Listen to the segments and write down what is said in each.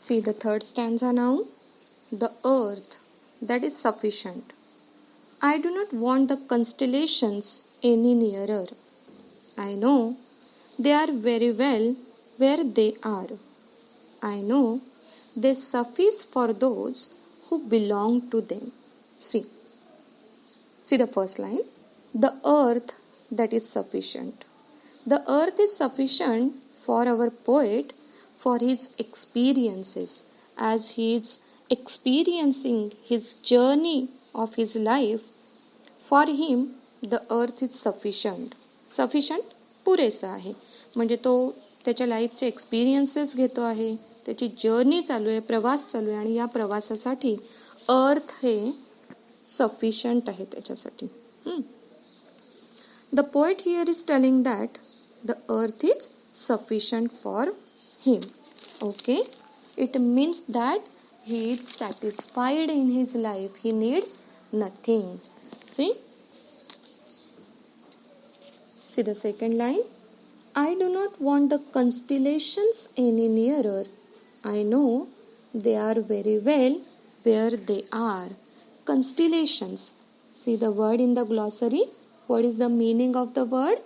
See the third stanza now. The earth that is sufficient. I do not want the constellations any nearer. I know they are very well where they are. I know they suffice for those who belong to them. See the first line. The earth that is sufficient. The earth is sufficient for our poet for his experiences, as he is experiencing his journey of his life. For him, the earth is sufficient. Sufficient पुरेसा आहे. म्हणजे तो त्याच्या लाईफचे experiences घेतो आहे, त्याची journey चालू आहे, प्रवास चालू आहे आणि या प्रवासासाठी अर्थ हे सफिशियंट आहे त्याच्यासाठी. The poet here is telling that the earth is sufficient for him. Okay, it means that he is satisfied in his life. He needs nothing. See the second line. I do not want the constellations any nearer. I know they are very well where they are. Constellations. See the word in the glossary. What is the meaning of the word?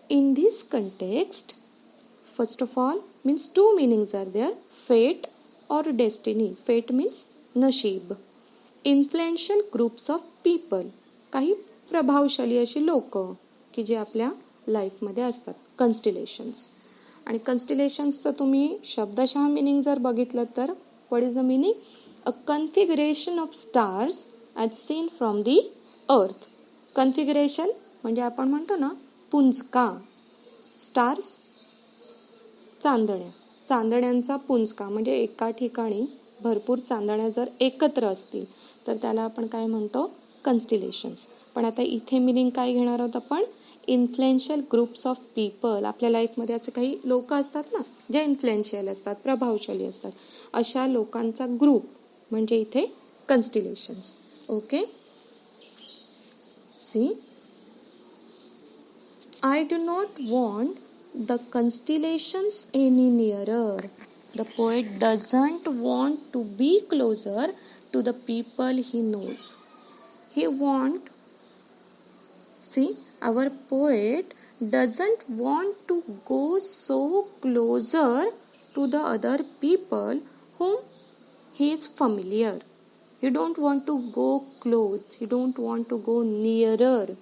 In this context, first of all, means two meanings are there. Fate or destiny. Fate means नशीब. Influential groups of people. काही प्रभावशाली अशी लोक की जे आपल्या लाईफमध्ये असतात. कन्स्टिलेशन्स. आणि कन्स्टिलेशन्सचं तुम्ही शब्दशः मिनिंग जर बघितलं तर what is the meaning? A configuration of stars as seen from the earth. Configuration म्हणजे आपण म्हणतो ना पुंजका. स्टार्स चांदण्या. चांदण्यांचा पुंजका म्हणजे एका ठिकाणी भरपूर चांदण्या जर एकत्र असतील तर त्याला आपण काय म्हणतो? कन्स्टिलेशन्स. पण आता इथे मिनिंग काय घेणार आहोत आपण? Influential groups of people. आपल्या लाईफमध्ये असे काही लोक असतात ना जे इन्फ्लुएन्शियल असतात, प्रभावशाली असतात, अशा लोकांचा ग्रुप म्हणजे इथे constellations. Okay. See I do not want the constellations any nearer. The poet doesn't want to be closer to the people he knows. Our poet doesn't want to go so closer to the other people whom he is familiar. He don't want to go close. He don't want to go nearer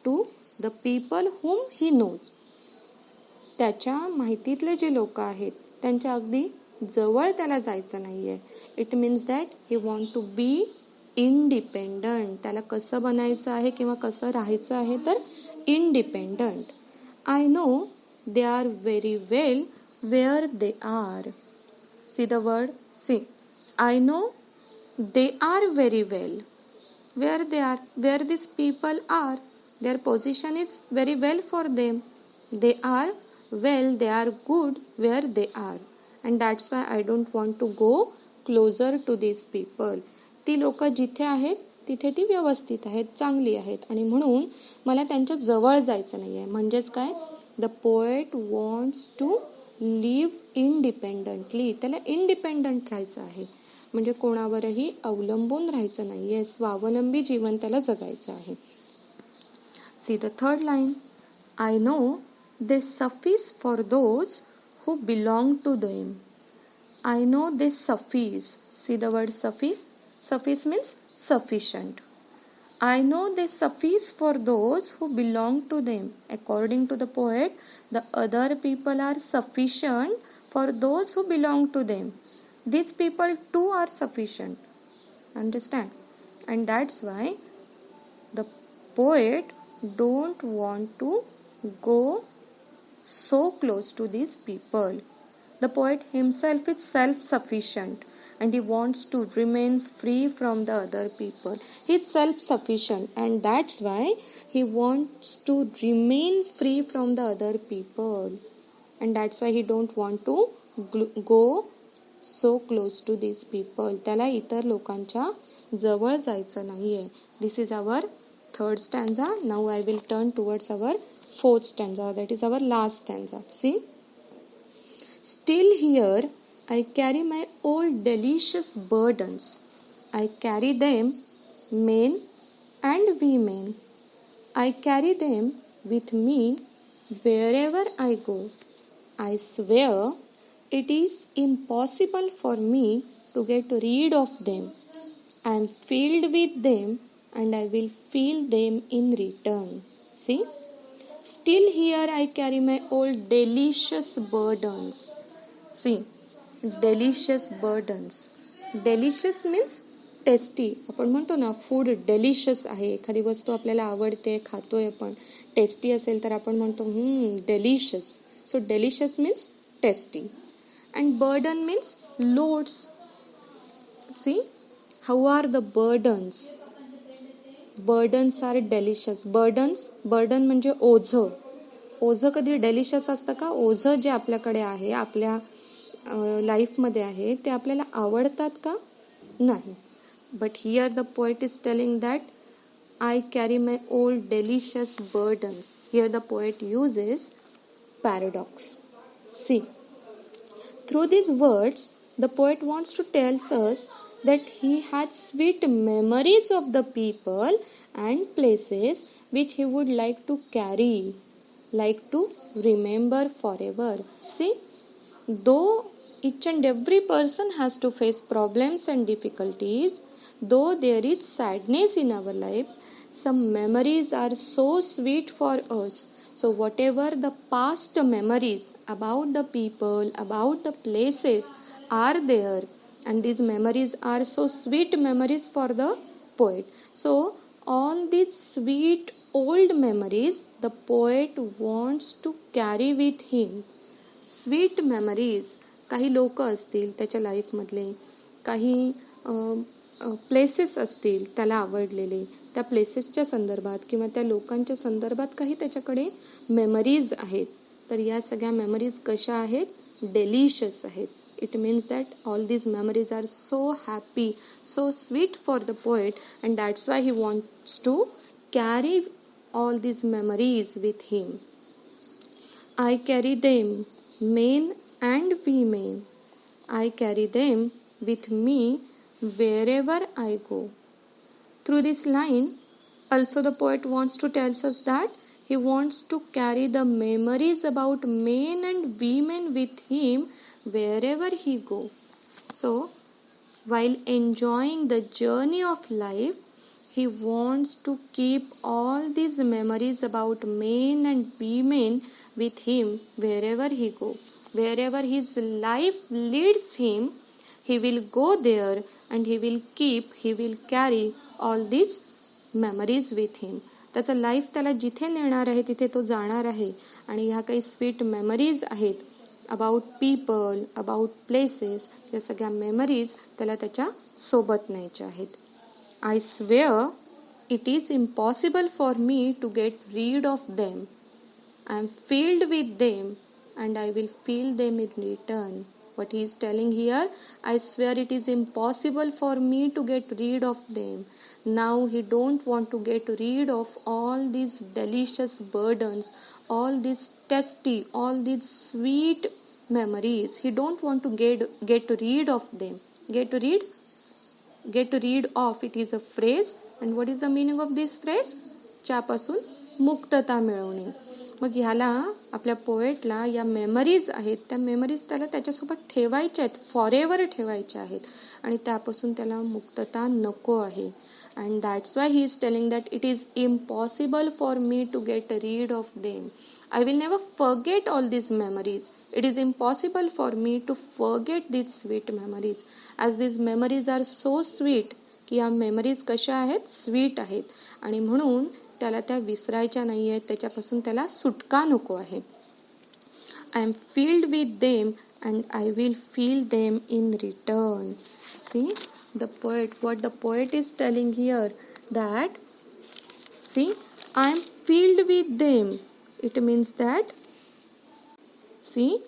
to the people whom he knows. त्याच्या माहितीतले जे लोक आहेत त्यांच्या अगदी जवळ त्याला जायचं नाहीये. It means that he want to be independent. त्याला कसं बनायचं आहे किंवा कसं राहायचं आहे तर independent. I know they are very well where they are. See the word. See I know they are very well where they are. Where this people are. Their position is very well for them. They are well, they are good where they are. And that's why I don't want to go closer to these people. ती लोक जिथे आहेत तिथे ती व्यवस्थित आहेत, चांगली आहेत आणि म्हणून मला त्यांच्या जवळ जायचं नाही आहे. म्हणजेच काय? The poet wants to live independently. त्याला इंडिपेंडंट राहायचं आहे. म्हणजे कोणावरही अवलंबून राहायचं नाही आहे. स्वावलंबी जीवन त्याला जगायचं आहे. See the third line. I know they suffice for those who belong to them. I know they suffice. See the word suffice. Suffice means sufficient. I know they suffice for those who belong to them. According to the poet, the other people are sufficient for those who belong to them. These people too are sufficient. Understand? And that's why the poet don't want to go so close to these people. The poet himself is self-sufficient and he wants to remain free from the other people. He is self-sufficient and that's why he wants to remain free from the other people. And that's why he don't want to go so close to these people. त्याला इतर लोकांच्या जवळ जायचं नाहीये. This is our third stanza. Now I will turn towards our fourth stanza, that is our last stanza. See, still here I carry my old delicious burdens. I carry them, men and women. I carry them with me wherever I go. I swear it is impossible for me to get rid of them. I am filled with them and I will feel them in return. See? Still here I carry my old delicious burdens. See, delicious burdens. Delicious means tasty. आपण म्हणतो ना food delicious आहे, एखादी वस्तू आपल्याला आवडते, खातोय आपण, टेस्टी असेल तर आपण म्हणतो delicious. So delicious means tasty. And burden means loads. See how are the burdens. Burdens are delicious. Burden म्हणजे ओझं. ओझं कधी डेलिशियस असतं का? ओझं जे आपल्याकडे आहे, आपल्या लाईफमध्ये आहे, ते आपल्याला आवडतात का? नाही. But here the poet is telling that I carry my old delicious burdens. Here the poet uses paradox. See, through these words, the poet wants to tell us that he had sweet memories of the people and places which he would like to carry, like to remember forever. See, though each and every person has to face problems and difficulties, though there is sadness in our lives, some memories are so sweet for us. So whatever the past memories about the people, about the places are there, and these memories are so sweet memories for the poet. So all these sweet old memories the poet wants to carry with him. Sweet memories. काही लोक असतील त्याच्या लाईफमधले, काही places असतील त्याला आवडलेले, त्या प्लेसेसच्या संदर्भात किंवा त्या लोकांच्या संदर्भात काही त्याच्याकडे मेमरीज आहेत. तर या सगळ्या मेमरीज कशा आहेत? डेलिशियस आहेत. It means that all these memories are so happy, so sweet for the poet, and that's why he wants to carry all these memories with him. I carry them, men and women. I carry them with me wherever I go. Through this line, also the poet wants to tell us that he wants to carry the memories about men and women with him wherever he go. So, while enjoying the journey of life, he wants to keep all these memories about men and women with him wherever he go. Wherever his life leads him, he will go there and he will carry all these memories with him. त्याचं life त्याला जिथे नेणार आहे तिथे तो जाणार आहे, आणि ह्या काही स्वीट मेमरीज आहेत अबाउट पीपल, अबाउट प्लेसेस, या सगळ्या मेमरीज त्याला त्याच्या सोबत न्यायच्या आहेत. I swear it is impossible for me to get rid of them. I am filled with them and I will feel them in return. What he is telling here, I swear it is impossible for me to get rid of them. Now he don't want to get rid of all these delicious burdens, all these tasty, all these sweet memories. He don't want to get rid of them. Get rid of, it is a phrase, and what is the meaning of this phrase? च्यापासून मुक्तता मिळवणे. मग ह्याला आपल्या पोएटला या memories आहेत, त्या memories त्याला त्याच्यासोबत ठेवायच्या आहेत, फॉरएव्हर ठेवायच्या आहेत, आणि त्यापासून त्याला मुक्तता नको आहे. And that's why he is telling that it is impossible for me to get rid of them. I will never forget all these memories. It is impossible for me to forget these sweet memories. As these memories are so sweet, की या memories कशा आहेत? Sweet आहेत, आणि म्हणून त्याला त्या विसरायच्या नाही आहेत, त्याच्यापासून त्याला सुटका नको आहे. I am filled with them and I will feel them in return. See, the poet, what the poet is telling here, that, see, I am filled with them. It means that, see,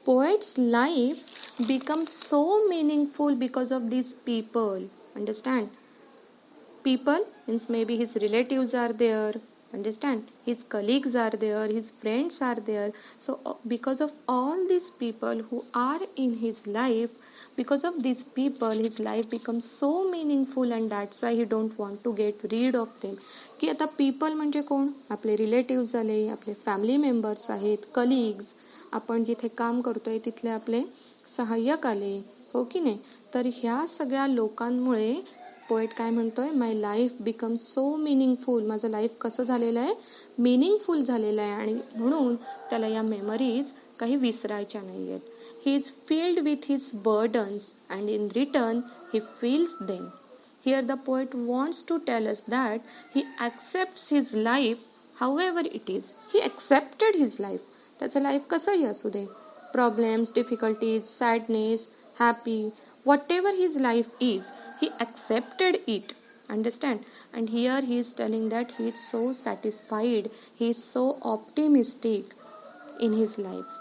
poet's life becomes so meaningful because of these people. Understand? People means maybe his relatives are there, Understand? His colleagues are there, his friends are there. So because of all these people who are in his life, because of these people his life becomes so meaningful, and that's why he don't want to get rid of them. की आता people म्हणजे कोण? आपले relative झाले, आपले family members आहेत, colleagues, आपण जिथे काम करतोय तिथले आपले सहाय्यक आले, हो की नाही? तर ह्या सगळ्या लोकांमुळे पोएट काय म्हणतोय, my life become so meaningful, माझं लाईफ कसं झालेलं आहे, मिनिंगफुल झालेलं आहे, आणि म्हणून त्याला या मेमरीज काही विसरायच्या नाही आहेत. He is filled with his burdens and in return he feels them. Here the poet wants to tell us that he accepts his life however it is. He accepted his life. त्याचं life कसंही असू दे, problems, difficulties, sadness, happy, whatever his life is, he accepted it. Understand? And here he is telling that he is so satisfied, he is so optimistic in his life.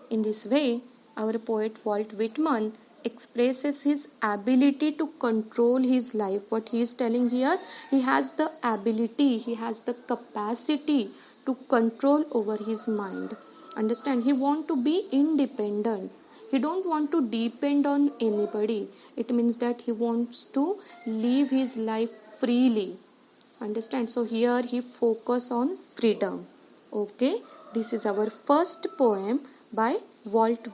In this way, our poet Walt Whitman expresses his ability to control his life. What he is telling here, he has the ability, he has the capacity to control over his mind. Understand? He want to be independent. He don't want to depend on anybody. It means that he wants to live his life freely. Understand? So here he focus on freedom. Okay, this is our first poem by Walt